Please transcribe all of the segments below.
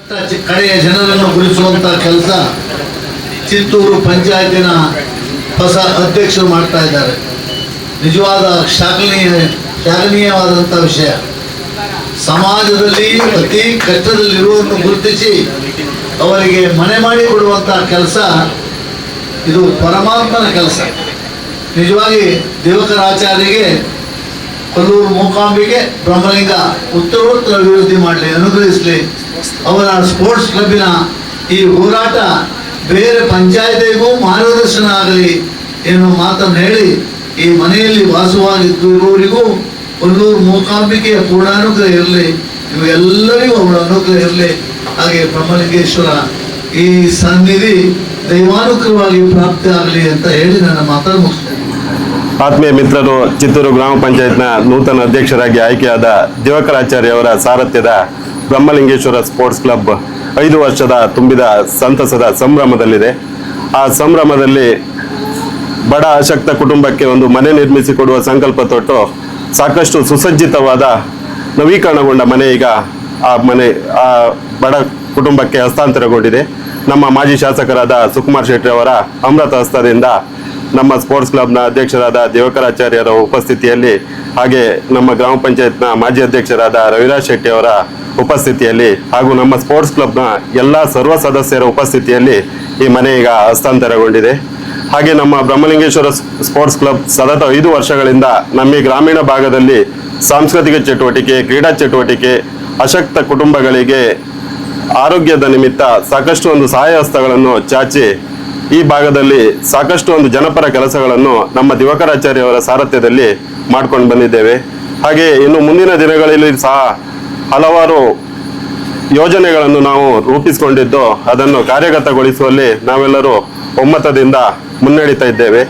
ಕಡೆಯ ಜನರನ್ನು ಗುರುತಿಸುವಂತಹ ಕೆಲಸ ಚಿತ್ತೂರು ಪಂಚಾಯತಿನ ಹೊಸ ಅಧ್ಯಕ್ಷರು ಮಾಡ್ತಾ ಇದ್ದಾರೆ. ನಿಜವಾದ ಶ್ಲಾಘನೀಯವಾದಂಥ ವಿಷಯ. ಸಮಾಜದಲ್ಲಿ ಅತಿ ಕಷ್ಟದಲ್ಲಿರುವವರನ್ನು ಗುರುತಿಸಿ ಅವರಿಗೆ ಮನೆ ಮಾಡಿ ಕೊಡುವಂತಹ ಕೆಲಸ ಇದು ಪರಮಾತ್ಮನ ಕೆಲಸ. ನಿಜವಾಗಿ ದಿವಾಕರಾಚಾರ್ಯರಿಗೆ ಕೊಲ್ಲೂರು ಮೂಕಾಂಬಿಗೆ ಬ್ರಹ್ಮಲಿಂಗ ಉತ್ತರೋತ್ತರ ಅಭಿವೃದ್ಧಿ ಮಾಡಲಿ, ಅನುಗ್ರಹಿಸಲಿ. ಅವರ ಸ್ಪೋರ್ಟ್ಸ್ ಕ್ಲಬ್ಬಿನ ಈ ಹೋರಾಟ ಬೇರೆ ಪಂಚಾಯತಿಗೂ ಮಾರ್ಗದರ್ಶನ ಆಗಲಿ ಎನ್ನುವ ಮಾತನ್ನು ಹೇಳಿ, ಈ ಮನೆಯಲ್ಲಿ ವಾಸವಾಗಿರುವವರಿಗೂ ಕೊಲ್ಲೂರು ಮೂಕಾಂಬಿಕೆಯ ಪೂರ್ಣ ಅನುಗ್ರಹ ಇರಲಿ, ಇವೆಲ್ಲರಿಗೂ ಅವರ ಅನುಗ್ರಹ ಇರಲಿ. ಹಾಗೆ ಬ್ರಹ್ಮಲಿಂಗೇಶ್ವರ ಈ ಸನ್ನಿಧಿ ದೈವಾನುಗ್ರಹವಾಗಿ ಪ್ರಾಪ್ತಿ ಆಗಲಿ ಅಂತ ಹೇಳಿ ನನ್ನ ಮಾತನ್ನು ಮುಗಿಸ್ತೇನೆ. ಆತ್ಮೀಯ ಮಿತ್ರರು, ಚಿತ್ತೂರು ಗ್ರಾಮ ಪಂಚಾಯತ್ನ ನೂತನ ಅಧ್ಯಕ್ಷರಾಗಿ ಆಯ್ಕೆಯಾದ ದಿವಾಕರಾಚಾರ್ಯ ಅವರ ಸಾರಥ್ಯದ ಬ್ರಹ್ಮಲಿಂಗೇಶ್ವರ ಸ್ಪೋರ್ಟ್ಸ್ ಕ್ಲಬ್ 5 ವರ್ಷದ ತುಂಬಿದ ಸಂತಸದ ಸಂಭ್ರಮದಲ್ಲಿದೆ. ಆ ಸಂಭ್ರಮದಲ್ಲಿ ಬಡ ಅಶಕ್ತ ಕುಟುಂಬಕ್ಕೆ ಒಂದು ಮನೆ ನಿರ್ಮಿಸಿಕೊಡುವ ಸಂಕಲ್ಪ ತೊಟ್ಟು ಸಾಕಷ್ಟು ಸುಸಜ್ಜಿತವಾದ ನವೀಕರಣಗೊಂಡ ಮನೆ ಈಗ ಆ ಬಡ ಕುಟುಂಬಕ್ಕೆ ಹಸ್ತಾಂತರಗೊಂಡಿದೆ. ನಮ್ಮ ಮಾಜಿ ಶಾಸಕರಾದ ಸುಕುಮಾರ್ ಶೆಟ್ಟಿ ಅವರ ಅಮೃತ ಹಸ್ತದಿಂದ ನಮ್ಮ ಸ್ಪೋರ್ಟ್ಸ್ ಕ್ಲಬ್ನ ಅಧ್ಯಕ್ಷರಾದ ದಿವಾಕರಾಚಾರ್ಯರ ಉಪಸ್ಥಿತಿಯಲ್ಲಿ, ಹಾಗೆ ನಮ್ಮ ಗ್ರಾಮ ಪಂಚಾಯತ್ನ ಮಾಜಿ ಅಧ್ಯಕ್ಷರಾದ ರವಿರಾಜ್ ಶೆಟ್ಟಿ ಅವರ ಉಪಸ್ಥಿತಿಯಲ್ಲಿ ಹಾಗೂ ನಮ್ಮ ಸ್ಪೋರ್ಟ್ಸ್ ಕ್ಲಬ್ನ ಎಲ್ಲ ಸರ್ವ ಸದಸ್ಯರ ಉಪಸ್ಥಿತಿಯಲ್ಲಿ ಈ ಮನೆ ಈಗ ಹಸ್ತಾಂತರಗೊಂಡಿದೆ. ಹಾಗೆ ನಮ್ಮ ಬ್ರಹ್ಮಲಿಂಗೇಶ್ವರ ಸ್ಪೋರ್ಟ್ಸ್ ಕ್ಲಬ್ ಸತತ 5 ವರ್ಷಗಳಿಂದ ನಮ್ಮ ಈ ಗ್ರಾಮೀಣ ಭಾಗದಲ್ಲಿ ಸಾಂಸ್ಕೃತಿಕ ಚಟುವಟಿಕೆ, ಕ್ರೀಡಾ ಚಟುವಟಿಕೆ, ಅಶಕ್ತ ಕುಟುಂಬಗಳಿಗೆ ಆರೋಗ್ಯದ ನಿಮಿತ್ತ ಸಾಕಷ್ಟು ಒಂದು ಸಹಾಯ ಹಸ್ತಗಳನ್ನು ಚಾಚಿ ಈ ಭಾಗದಲ್ಲಿ ಸಾಕಷ್ಟು ಒಂದು ಜನಪರ ಕೆಲಸಗಳನ್ನು ನಮ್ಮ ದಿವಾಕರಾಚಾರ್ಯ ಅವರ ಸಾರಥ್ಯದಲ್ಲಿ ಮಾಡ್ಕೊಂಡು ಬಂದಿದ್ದೇವೆ. ಹಾಗೆ ಇನ್ನು ಮುಂದಿನ ದಿನಗಳಲ್ಲಿ ಸಹ ಹಲವಾರು ಯೋಜನೆಗಳನ್ನು ನಾವು ರೂಪಿಸಿಕೊಂಡಿದ್ದು ಅದನ್ನು ಕಾರ್ಯಗತಗೊಳಿಸುವಲ್ಲಿ ನಾವೆಲ್ಲರೂ ಒಮ್ಮತದಿಂದ ಮುನ್ನಡೀತಾ ಇದ್ದೇವೆ.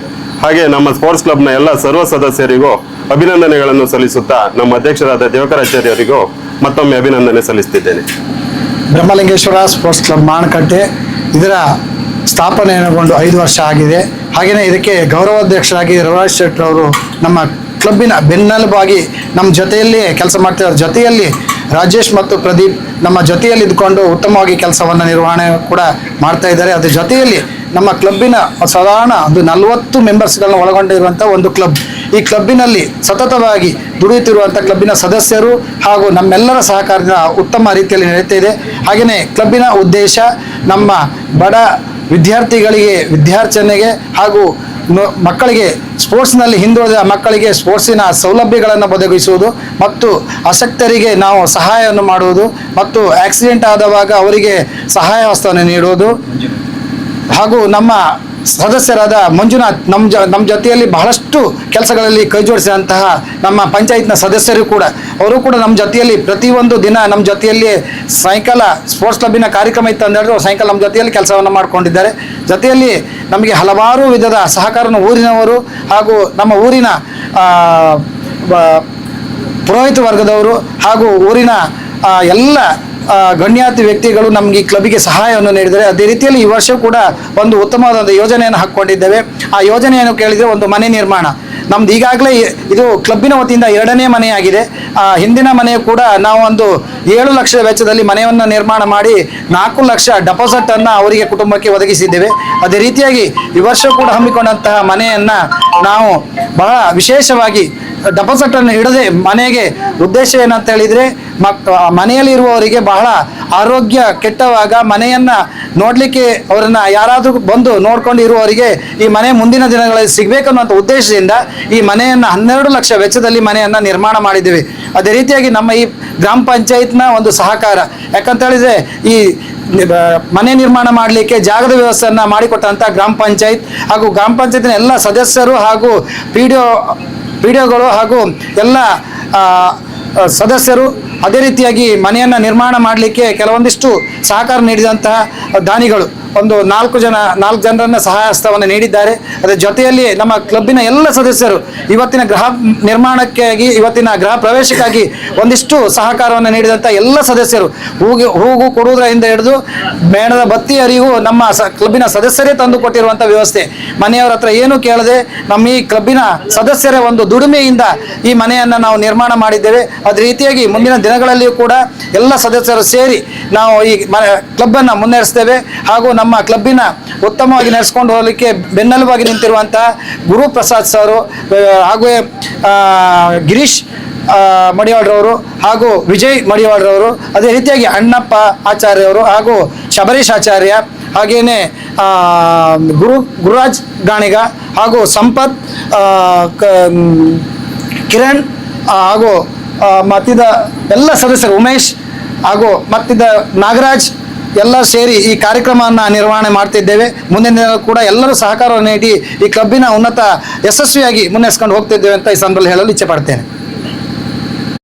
ಹಾಗೆ ನಮ್ಮ ಸ್ಪೋರ್ಟ್ಸ್ ಕ್ಲಬ್ನ ಎಲ್ಲ ಸರ್ವ ಸದಸ್ಯರಿಗೂ ಅಭಿನಂದನೆಗಳನ್ನು ಸಲ್ಲಿಸುತ್ತಾ ನಮ್ಮ ಅಧ್ಯಕ್ಷರಾದ ದಿವಾಕರಾಚಾರ್ಯರಿಗೂ ಮತ್ತೊಮ್ಮೆ ಅಭಿನಂದನೆ ಸಲ್ಲಿಸುತ್ತಿದ್ದೇನೆ. ಬ್ರಹ್ಮಲಿಂಗೇಶ್ವರ ಸ್ಪೋರ್ಟ್ಸ್ ಕ್ಲಬ್ ಮಾಣಕಟ್ಟೆ ಇದರ ಸ್ಥಾಪನೆಗೊಂಡು 5 ವರ್ಷ ಆಗಿದೆ. ಹಾಗೆಯೇ ಇದಕ್ಕೆ ಗೌರವಾಧ್ಯಕ್ಷರಾಗಿ ರವಿರಾಜ್ ಶೆಟ್ಟಿ ಅವರು ನಮ್ಮ ಕ್ಲಬ್ಬಿನ ಬೆನ್ನೆಲುಬಾಗಿ ನಮ್ಮ ಜೊತೆಯಲ್ಲಿ ಕೆಲಸ ಮಾಡ್ತಿದ್ದಾರೆ. ಜೊತೆಯಲ್ಲಿ ರಾಜೇಶ್ ಮತ್ತು ಪ್ರದೀಪ್ ನಮ್ಮ ಜೊತೆಯಲ್ಲಿ ಇದ್ಕೊಂಡು ಉತ್ತಮವಾಗಿ ಕೆಲಸವನ್ನು ನಿರ್ವಹಣೆ ಕೂಡ ಮಾಡ್ತಾ ಇದ್ದಾರೆ. ಅದ್ರ ಜೊತೆಯಲ್ಲಿ ನಮ್ಮ ಕ್ಲಬ್ಬಿನ ಸಾಧಾರಣ ಒಂದು 40 ಮೆಂಬರ್ಸ್ಗಳನ್ನ ಒಳಗೊಂಡಿರುವಂಥ ಒಂದು ಕ್ಲಬ್. ಈ ಕ್ಲಬ್ಬಿನಲ್ಲಿ ಸತತವಾಗಿ ದುಡಿಯುತ್ತಿರುವಂಥ ಕ್ಲಬ್ಬಿನ ಸದಸ್ಯರು ಹಾಗೂ ನಮ್ಮೆಲ್ಲರ ಸಹಕಾರದಿಂದ ಉತ್ತಮ ರೀತಿಯಲ್ಲಿ ನಡೀತಾ ಇದೆ. ಹಾಗೆಯೇ ಕ್ಲಬ್ಬಿನ ಉದ್ದೇಶ ನಮ್ಮ ಬಡ ವಿದ್ಯಾರ್ಥಿಗಳಿಗೆ ವಿದ್ಯಾರ್ಚನೆಗೆ ಹಾಗೂ ಮಕ್ಕಳಿಗೆ ಸ್ಪೋರ್ಟ್ಸ್ನಲ್ಲಿ ಹಿಂದುಳಿದ ಮಕ್ಕಳಿಗೆ ಸ್ಪೋರ್ಟ್ಸಿನ ಸೌಲಭ್ಯಗಳನ್ನು ಒದಗಿಸುವುದು ಮತ್ತು ಆಸಕ್ತರಿಗೆ ನಾವು ಸಹಾಯವನ್ನು ಮಾಡುವುದು ಮತ್ತು ಆಕ್ಸಿಡೆಂಟ್ ಆದವಾಗ ಅವರಿಗೆ ಸಹಾಯ ಹಸ್ತವನ್ನು ನೀಡುವುದು ಹಾಗೂ ನಮ್ಮ ಸದಸ್ಯರಾದ ಮಂಜುನಾಥ್ ನಮ್ಮ ಜೊತೆಯಲ್ಲಿ ಬಹಳಷ್ಟು ಕೆಲಸಗಳಲ್ಲಿ ಕೈ ಜೋಡಿಸಿದಂತಹ ನಮ್ಮ ಪಂಚಾಯತ್ನ ಸದಸ್ಯರು ಕೂಡ ಅವರು ಕೂಡ ನಮ್ಮ ಜೊತೆಯಲ್ಲಿ ಪ್ರತಿಯೊಂದು ದಿನ ನಮ್ಮ ಜೊತೆಯಲ್ಲಿ ಸಾಯಂಕಾಲ ಸ್ಪೋರ್ಟ್ಸ್ ಕ್ಲಬ್ಬಿನ ಕಾರ್ಯಕ್ರಮ ಇತ್ತು ಅಂದರೆ ಸಾಯಂಕಾಲ ನಮ್ಮ ಜೊತೆಯಲ್ಲಿ ಕೆಲಸವನ್ನು ಮಾಡಿಕೊಂಡಿದ್ದಾರೆ. ಜೊತೆಯಲ್ಲಿ ನಮಗೆ ಹಲವಾರು ವಿಧದ ಸಹಕಾರನ ಊರಿನವರು ಹಾಗೂ ನಮ್ಮ ಊರಿನ ಪುರೋಹಿತ ವರ್ಗದವರು ಹಾಗೂ ಊರಿನ ಎಲ್ಲ ಗಣ್ಯಾತಿ ವ್ಯಕ್ತಿಗಳು ನಮಗೆ ಈ ಕ್ಲಬ್ಗೆ ಸಹಾಯವನ್ನು ನೀಡಿದ್ದಾರೆ. ಅದೇ ರೀತಿಯಲ್ಲಿ ಈ ವರ್ಷ ಕೂಡ ಒಂದು ಉತ್ತಮವಾದ ಯೋಜನೆಯನ್ನು ಹಾಕ್ಕೊಂಡಿದ್ದೇವೆ. ಆ ಯೋಜನೆಯನ್ನು ಕೇಳಿದರೆ ಒಂದು ಮನೆ ನಿರ್ಮಾಣ ನಮ್ದು ಈಗಾಗಲೇ ಇದು ಕ್ಲಬ್ಬಿನ ವತಿಯಿಂದ 2ನೇ ಮನೆಯಾಗಿದೆ. ಹಿಂದಿನ ಮನೆ ಕೂಡ ನಾವು ಒಂದು 7 ಲಕ್ಷ ವೆಚ್ಚದಲ್ಲಿ ಮನೆಯನ್ನು ನಿರ್ಮಾಣ ಮಾಡಿ 4 ಲಕ್ಷ ಡೆಪಾಸಿಟನ್ನು ಅವರಿಗೆ ಕುಟುಂಬಕ್ಕೆ ಒದಗಿಸಿದ್ದೇವೆ. ಅದೇ ರೀತಿಯಾಗಿ ಈ ವರ್ಷ ಕೂಡ ಹಮ್ಮಿಕೊಂಡಂತಹ ಮನೆಯನ್ನು ನಾವು ಬಹಳ ವಿಶೇಷವಾಗಿ ಡೆಪಾಸಿಟನ್ನು ಇಡದೆ ಮನೆಗೆ ಉದ್ದೇಶ ಏನಂತ ಹೇಳಿದರೆ ಮನೆಯಲ್ಲಿ ಇರುವವರಿಗೆ ಬಹಳ ಆರೋಗ್ಯ ಕೆಟ್ಟವಾಗ ಮನೆಯನ್ನು ನೋಡಲಿಕ್ಕೆ ಅವರನ್ನ ಯಾರಾದರೂ ಬಂದು ನೋಡ್ಕೊಂಡು ಇರುವವರಿಗೆ ಈ ಮನೆ ಮುಂದಿನ ದಿನಗಳಲ್ಲಿ ಸಿಗಬೇಕನ್ನುವಂಥ ಉದ್ದೇಶದಿಂದ ಈ ಮನೆಯನ್ನು 12 ಲಕ್ಷ ವೆಚ್ಚದಲ್ಲಿ ಮನೆಯನ್ನು ನಿರ್ಮಾಣ ಮಾಡಿದ್ದೇವೆ. ಅದೇ ರೀತಿಯಾಗಿ ನಮ್ಮ ಈ ಗ್ರಾಮ ಪಂಚಾಯತ್ನ ಒಂದು ಸಹಕಾರ, ಯಾಕಂತ ಹೇಳಿದರೆ ಈ ಮನೆ ನಿರ್ಮಾಣ ಮಾಡಲಿಕ್ಕೆ ಜಾಗದ ವ್ಯವಸ್ಥೆಯನ್ನು ಮಾಡಿಕೊಟ್ಟಂಥ ಗ್ರಾಮ ಪಂಚಾಯತ್ ಹಾಗೂ ಗ್ರಾಮ ಪಂಚಾಯತ್ನ ಎಲ್ಲ ಸದಸ್ಯರು ಹಾಗೂ ಪಿ ಡಿ ಒಗಳು ಹಾಗೂ ಎಲ್ಲ ಸದಸ್ಯರು ಅದೇ ರೀತಿಯಾಗಿ ಮನೆಯನ್ನು ನಿರ್ಮಾಣ ಮಾಡಲಿಕ್ಕೆ ಕೆಲವೊಂದಿಷ್ಟು ಸಹಕಾರ ನೀಡಿದಂತಹ ದಾನಿಗಳು ಒಂದು 4 ಜನರನ್ನ ಸಹಾಯ ಹಸ್ತವನ್ನು ನೀಡಿದ್ದಾರೆ. ಅದರ ಜೊತೆಯಲ್ಲಿ ನಮ್ಮ ಕ್ಲಬ್ಬಿನ ಎಲ್ಲ ಸದಸ್ಯರು ಇವತ್ತಿನ ಗೃಹ ನಿರ್ಮಾಣಕ್ಕಾಗಿ, ಇವತ್ತಿನ ಗೃಹ ಪ್ರವೇಶಕ್ಕಾಗಿ ಒಂದಿಷ್ಟು ಸಹಕಾರವನ್ನು ನೀಡಿದಂಥ ಎಲ್ಲ ಸದಸ್ಯರು, ಹೂಗು ಕೊಡುವುದರಿಂದ ಹಿಡಿದು ಮೇಣದ ಬತ್ತಿಯವರಿಗೂ ನಮ್ಮ ಕ್ಲಬ್ಬಿನ ಸದಸ್ಯರೇ ತಂದು ಕೊಟ್ಟಿರುವಂಥ ವ್ಯವಸ್ಥೆ. ಮನೆಯವರ ಹತ್ರ ಏನು ಕೇಳದೆ ನಮ್ಮ ಈ ಕ್ಲಬ್ಬಿನ ಸದಸ್ಯರ ಒಂದು ದುಡಿಮೆಯಿಂದ ಈ ಮನೆಯನ್ನು ನಾವು ನಿರ್ಮಾಣ ಮಾಡಿದ್ದೇವೆ. ಅದೇ ರೀತಿಯಾಗಿ ಮುಂದಿನ ದಿನಗಳಲ್ಲಿಯೂ ಕೂಡ ಎಲ್ಲ ಸದಸ್ಯರು ಸೇರಿ ನಾವು ಈ ಕ್ಲಬ್ಬನ್ನು ಮುನ್ನಡೆಸ್ತೇವೆ. ಹಾಗೂ ನಮ್ಮ ಕ್ಲಬ್ಬಿನ ಉತ್ತಮವಾಗಿ ನಡೆಸ್ಕೊಂಡು ಹೋಗಲಿಕ್ಕೆ ಬೆನ್ನೆಲುಬಾಗಿ ನಿಂತಿರುವಂತಹ ಗುರುಪ್ರಸಾದ್ ಸರು, ಹಾಗೂ ಗಿರೀಶ್ ಮಡಿವಾಳ್ರವರು, ಹಾಗೂ ವಿಜಯ್ ಮಡಿವಾಳ್ರವರು, ಅದೇ ರೀತಿಯಾಗಿ ಅಣ್ಣಪ್ಪ ಆಚಾರ್ಯವರು, ಹಾಗೂ ಶಬರೀಶ್ ಆಚಾರ್ಯ, ಹಾಗೆಯೇ ಗುರುರಾಜ್ ಗಾಣಿಗ, ಹಾಗೂ ಸಂಪತ್, ಕಿರಣ್, ಹಾಗೂ ಮತ್ತಿದ ಎಲ್ಲ ಸದಸ್ಯರು, ಉಮೇಶ್, ಹಾಗೂ ಮತ್ತಿದ್ದ ನಾಗರಾಜ್ ಎಲ್ಲ ಸೇರಿ ಈ ಕಾರ್ಯಕ್ರಮವನ್ನು ನಿರ್ವಹಣೆ ಮಾಡ್ತಿದ್ದೇವೆ. ಮುಂದಿನ ದಿನ ಕೂಡ ಎಲ್ಲರೂ ಸಹಕಾರವನ್ನು ನೀಡಿ ಈ ಕ್ಲಬ್ಬಿನ ಉನ್ನತ ಯಶಸ್ವಿಯಾಗಿ ಮುನ್ನಡೆಸ್ಕೊಂಡು ಹೋಗ್ತಿದ್ದೇವೆ ಅಂತ ಈ ಸಂದರ್ಭದಲ್ಲಿ ಹೇಳಲು ಇಚ್ಛೆ ಪಡ್ತೇನೆ.